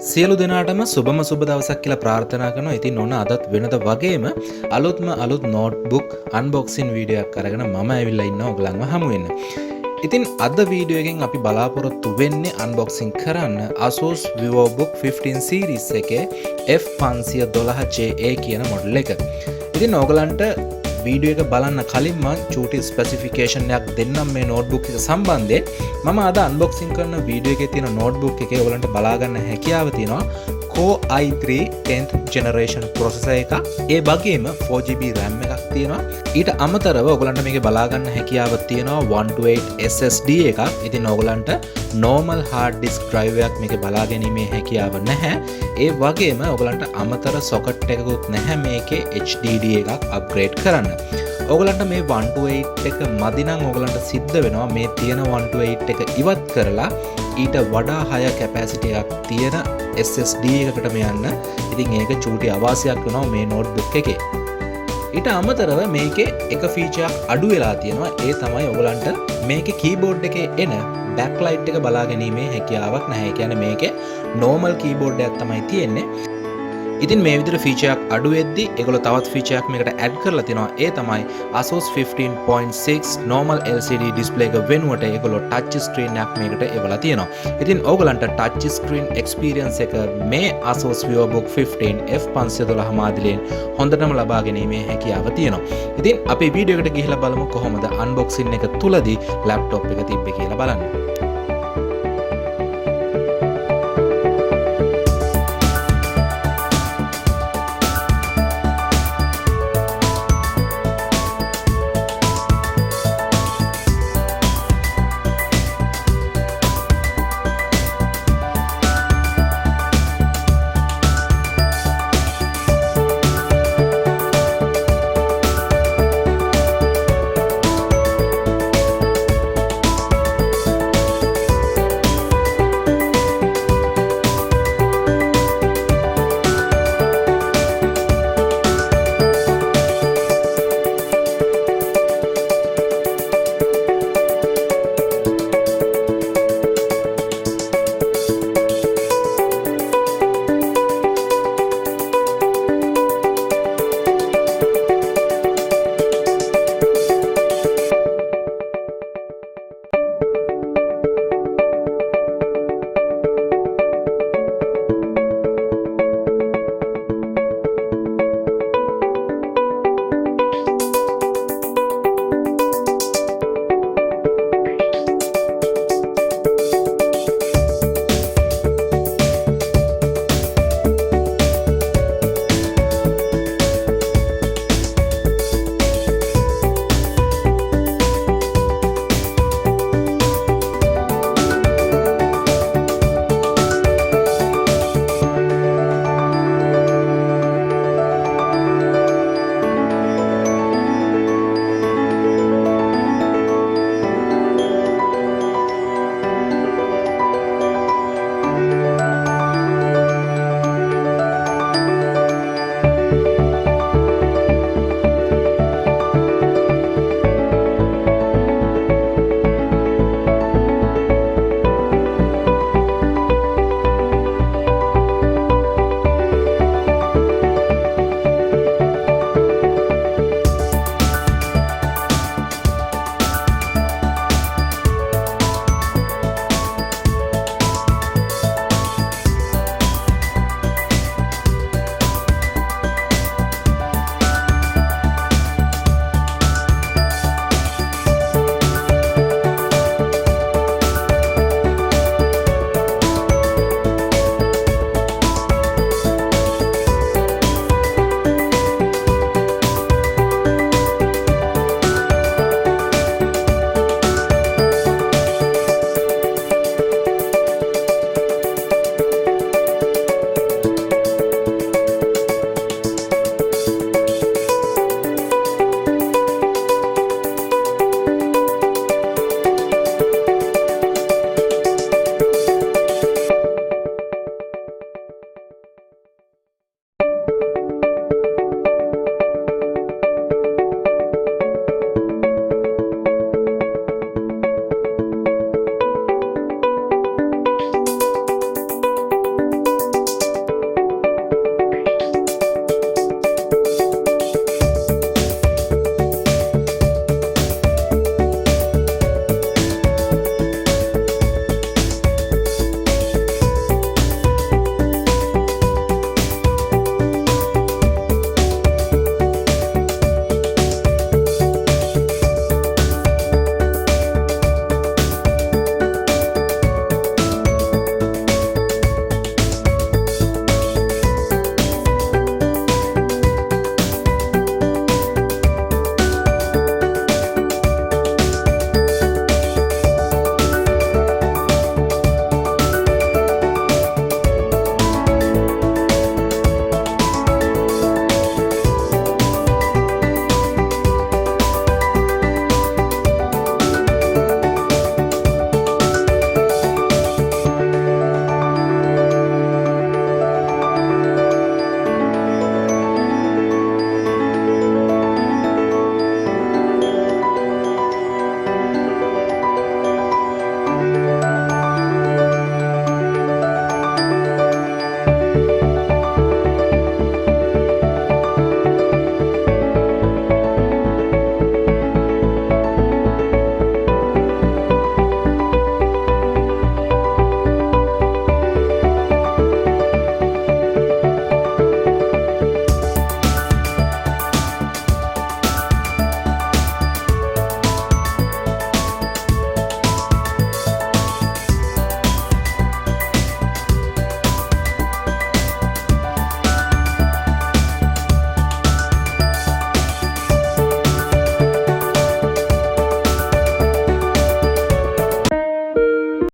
සියලු දෙනාටම සුබම සුබ දවසක් කියලා ප්‍රාර්ථනා කරනවා. ඉතින් ඔන්න අදත් වෙනද වගේම අලුත් නෝට්බුක් අන්බොක්සින් වීඩියෝ එකක් අරගෙන මම ඇවිල්ලා ඉන්නවා ඔයගලන්ව හමු වෙන්න. ඉතින් අද වීඩියෝ එකෙන් අපි බලාපොරොත්තු වෙන්නේ අන්බොක්සින් කරන්න ASUS VivoBook 15 series එකේ F512JA කියන මොඩල් එක. ඉතින් ඔයගලන්ට වීඩියෝ එක බලන්න කලින් මම චූටි ස්පෙસિෆිකේෂන් එකක් දෙන්නම් මේ නෝට්බුක් එක සම්බන්ධයෙන්. මම අද අන්බොක්සින් කරන වීඩියෝ එකේ තියෙන නෝට්බුක් එකේ ඔයගලන්ට බලා ගන්න හැකියාව තියෙනවා Core i3 10th generation processor එකක්. ඒ වගේම 4GB RAM එකක් තියෙනවා. ඊට අමතරව ඔයගලන්ට මේකේ බලා ගන්න හැකියාව තියෙනවා 128 SSD එකක්. ඉතින් ඔයගලන්ට normal hard disk drive එකක් මේකේ බලා ගැනීමේ හැකියාව නැහැ. ඒ වගේම ඔයගලන්ට අමතර socket එකකුත් නැහැ මේකේ HDD එකක් upgrade කරන්න. ඔයගලන්ට මේ 128 එක මදි නම් ඔයගලන්ට සිද්ධ වෙනවා මේ තියෙන 128 එක ඉවත් කරලා ඊට වඩා high capacity එකක් තියෙන SSD එකකටම යන්න. ඉතින් ඒක චූටි අවාසියක් වෙනවා මේ නෝට්බුක් එකේ. ඊට අමතරව මේකේ එක ෆීචර් එකක් අඩු වෙලා තියෙනවා. ඒ තමයි ඔයගලන්ට මේකේ කීබෝඩ් එකේ එන backlight එක බලා ගැනීමේ හැකියාවක් නැහැ. ඒ කියන්නේ මේකේ normal keyboard එකක් තමයි තියෙන්නේ. ඉතින් මේ විදිහට ෆීචර් එකක් අඩු වෙද්දි ඒගොල්ලෝ තවත් ෆීචර් එකක් මේකට ඇඩ් කරලා තිනවා. ඒ තමයි ASUS 15.6 normal LCD display එක වෙනුවට ඒගොල්ලෝ touch screen එකක් මේකට එවලා තියෙනවා. ඉතින් ඕගලන්ට touch screen experience එක මේ ASUS VivoBook 15 F512 මාදිලෙන් හොඳටම ලබා ගැනීමේ හැකියාව තියෙනවා. ඉතින් අපි වීඩියෝ එකට ගිහිල්ලා බලමු කොහොමද අන්බොක්සින් එක තුලදී laptop එක තිබ්බේ කියලා බලන්න.